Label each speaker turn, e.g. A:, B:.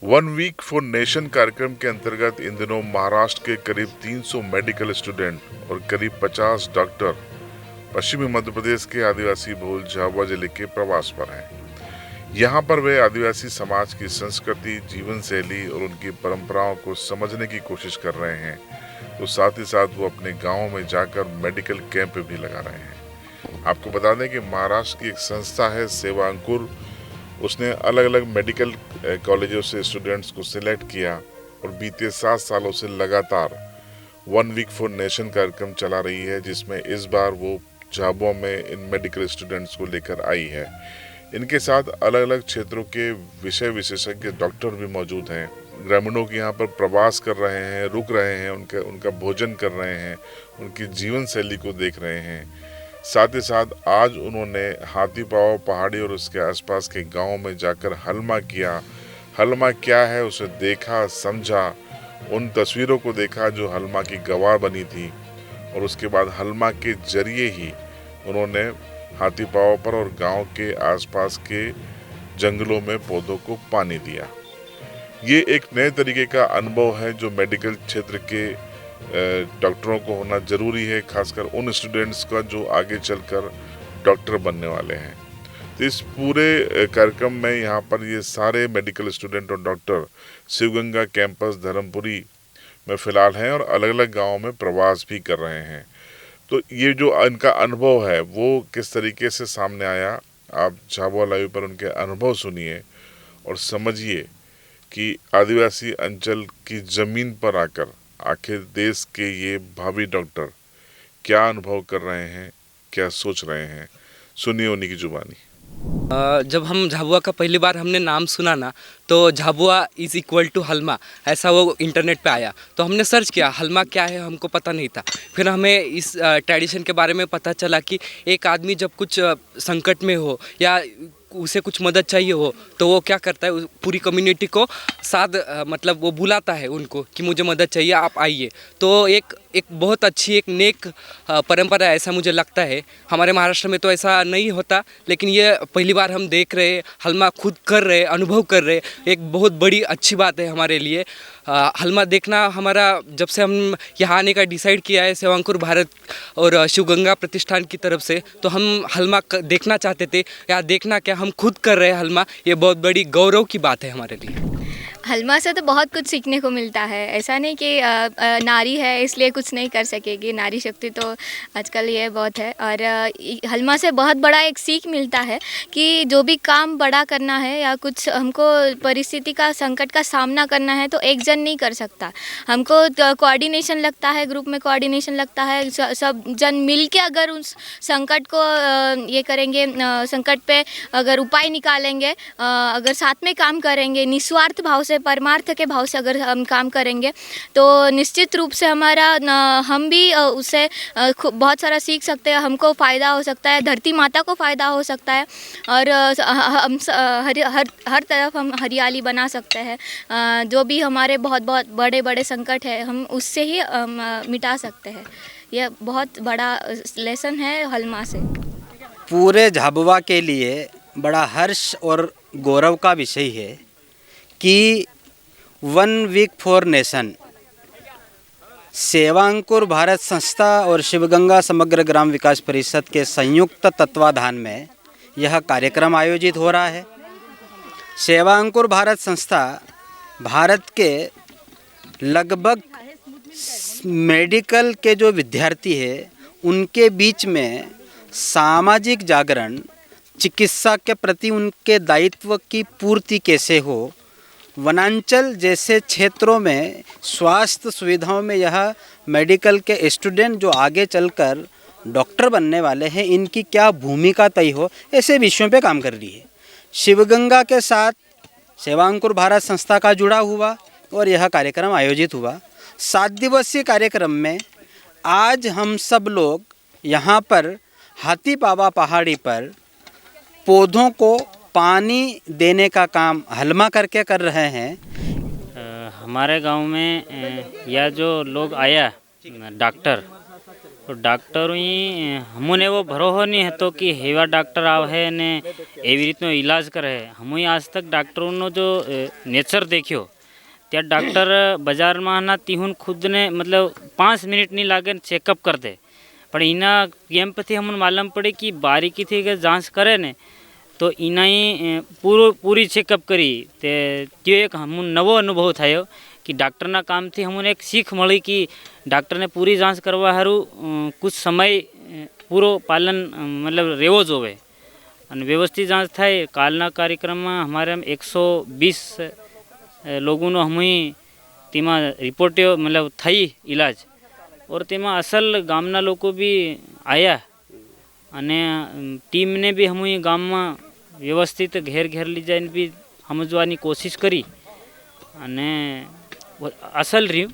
A: One week for nation कार्यक्रम के अंतर्गत इन दिनों महाराष्ट्र के करीब 300 मेडिकल स्टूडेंट और करीब 50 डॉक्टर पश्चिमी मध्य प्रदेश के आदिवासी बहुल झाबुआ जिले के प्रवास पर हैं। यहाँ पर वे आदिवासी समाज की संस्कृति, जीवन शैली और उनकी परंपराओं को समझने की कोशिश कर रहे हैं, तो साथ ही साथ वो अपने गाँव में जाकर मेडिकल कैंप भी लगा रहे हैं। आपको बता दें कि महाराष्ट्र की एक संस्था है सेवा अंकुर, उसने अलग अलग मेडिकल कॉलेजों से स्टूडेंट्स को सिलेक्ट किया और बीते 7 सालों से लगातार वन वीक फॉर नेशन कार्यक्रम चला रही है, जिसमें इस बार वो झाबुआ में इन मेडिकल स्टूडेंट्स को लेकर आई है। इनके साथ अलग अलग क्षेत्रों के विषय विशेषज्ञ डॉक्टर भी मौजूद हैं। ग्रामीणों के यहाँ पर प्रवास कर रहे हैं, रुक रहे हैं, उनका भोजन कर रहे हैं, उनकी जीवन शैली को देख रहे हैं। साथ ही साथ आज उन्होंने हाथीपाव पहाड़ी और उसके आसपास के गांवों में जाकर हलमा किया। हलमा क्या है उसे देखा, समझा, उन तस्वीरों को देखा जो हलमा की गवाह बनी थी, और उसके बाद हलमा के जरिए ही उन्होंने हाथीपाव पर और गांव के आसपास के जंगलों में पौधों को पानी दिया। ये एक नए तरीके का अनुभव है जो मेडिकल क्षेत्र के डॉक्टरों को होना ज़रूरी है, खासकर उन स्टूडेंट्स का जो आगे चलकर डॉक्टर बनने वाले हैं। तो इस पूरे कार्यक्रम में यहाँ पर ये सारे मेडिकल स्टूडेंट और डॉक्टर शिवगंगा कैंपस धर्मपुरी में फ़िलहाल हैं और अलग अलग गाँवों में प्रवास भी कर रहे हैं। तो ये जो इनका अनुभव है वो किस तरीके से सामने आया, आप झाबुआ लाइव पर उनके अनुभव सुनिए और समझिए कि आदिवासी अंचल की ज़मीन पर आकर आखिर देश के ये भावी डॉक्टर क्या अनुभव कर रहे हैं, क्या सोच रहे हैं। सुनिए उन्हीं की जुबानी।
B: जब हम झाबुआ का पहली बार हमने नाम सुना ना, तो झाबुआ इज़ इक्वल टू हलमा, ऐसा वो इंटरनेट पे आया। तो हमने सर्च किया हलमा क्या है, हमको पता नहीं था। फिर हमें इस ट्रेडिशन के बारे में पता चला कि एक आदमी जब कुछ संकट में हो या उसे कुछ मदद चाहिए हो तो वो क्या करता है, पूरी कम्युनिटी को साथ मतलब वो बुलाता है उनको कि मुझे मदद चाहिए, आप आइए। तो एक बहुत अच्छी एक नेक परंपरा है, ऐसा मुझे लगता है। हमारे महाराष्ट्र में तो ऐसा नहीं होता, लेकिन ये पहली बार हम देख रहे, हलमा खुद कर रहे, अनुभव कर रहे, एक बहुत बड़ी अच्छी बात है हमारे लिए। हलमा देखना हमारा, जब से हम यहाँ आने का डिसाइड किया है सेवा अंकुर भारत और शिवगंगा प्रतिष्ठान की तरफ से, तो हम हलमा देखना चाहते थे। या देखना क्या, हम खुद कर रहे हैं हलमा, ये बहुत बड़ी गौरव की बात है हमारे लिए।
C: हलमा से तो बहुत कुछ सीखने को मिलता है। ऐसा नहीं कि नारी है इसलिए कुछ नहीं कर सकेगी, नारी शक्ति तो आजकल ये बहुत है। और हलमा से बहुत बड़ा एक सीख मिलता है कि जो भी काम बड़ा करना है या कुछ हमको परिस्थिति का, संकट का सामना करना है तो एक जन नहीं कर सकता। हमको कोऑर्डिनेशन लगता है, ग्रुप में कोऑर्डिनेशन लगता है। सब जन मिल के अगर उस संकट को ये करेंगे, संकट पे अगर उपाय निकालेंगे, अगर साथ में काम करेंगे, निस्वार्थ भाव से, परमार्थ के भाव से अगर हम काम करेंगे तो निश्चित रूप से हम भी उससे बहुत सारा सीख सकते हैं। हमको फ़ायदा हो सकता है, धरती माता को फ़ायदा हो सकता है, और हम हर तरफ हम हरियाली बना सकते हैं। जो भी हमारे बहुत बहुत बड़े बड़े संकट है हम उससे ही मिटा सकते हैं। यह बहुत बड़ा लेसन है हलमा से।
D: पूरे झाबुआ के लिए बड़ा हर्ष और गौरव का विषय है कि वन वीक फॉर नेशन, सेवा अंकुर भारत संस्था और शिवगंगा समग्र ग्राम विकास परिषद के संयुक्त तत्वाधान में यह कार्यक्रम आयोजित हो रहा है। सेवा अंकुर भारत संस्था भारत के लगभग मेडिकल के जो विद्यार्थी हैं उनके बीच में सामाजिक जागरण, चिकित्सा के प्रति उनके दायित्व की पूर्ति कैसे हो, वनांचल जैसे क्षेत्रों में स्वास्थ्य सुविधाओं में यह मेडिकल के स्टूडेंट जो आगे चलकर डॉक्टर बनने वाले हैं इनकी क्या भूमिका तय हो, ऐसे विषयों पे काम कर रही है। शिवगंगा के साथ सेवा अंकुर भारत संस्था का जुड़ा हुआ और यह कार्यक्रम आयोजित हुआ। 7 दिवसीय कार्यक्रम में आज हम सब लोग यहाँ पर हाथीपावा पहाड़ी पर पौधों को पानी देने का काम हलमा करके कर रहे हैं।
E: हमारे गांव में यह जो लोग आया डॉक्टर, તો ડૉક્ટરો હમને એવો ભરોસો નહીં હતો કે એવા ડૉક્ટર આવે ને એવી રીતનો ઈલાજ કરે. હમું આજ તક ડૉક્ટરોનો જો નેચર દેખ્યો ત્યાં ડૉક્ટર બજારમાં ના તીહુન ખુદને મતલબ 5 મિનિટ નહીં લાગે ચેકઅપ કર દે. પણ એના કેમ્પથી અમને માલूम પડી કે બારીકીથી અગર જાંચ કરે ને તો એના પૂરી ચેકઅપ કરી તે એક અમને નવો અનુભવ થયો कि डॉक्टर ना काम थी हमने एक सीख मળી कि डॉक्टर ने पूरी जांच करवा हारू कुछ समय पूरो पालन मतलब रेवो जोवे અને વ્યવસ્થિત જાંચ થાય. કાલના કાર્યક્રમમાં અમારે 120 લોકોનો અમે તેમાં રિપોર્ટ મતલબ થઈ ઈલાજ ઓર તેમાં અસલ ગામના લોકો બી આવ્યા અને ટીમને બી અમે ગામમાં વ્યવસ્થિત ઘેર ઘેર લઈ જઈને બી સમજવાની કોશિશ કરી અને અસલ રહ્યું.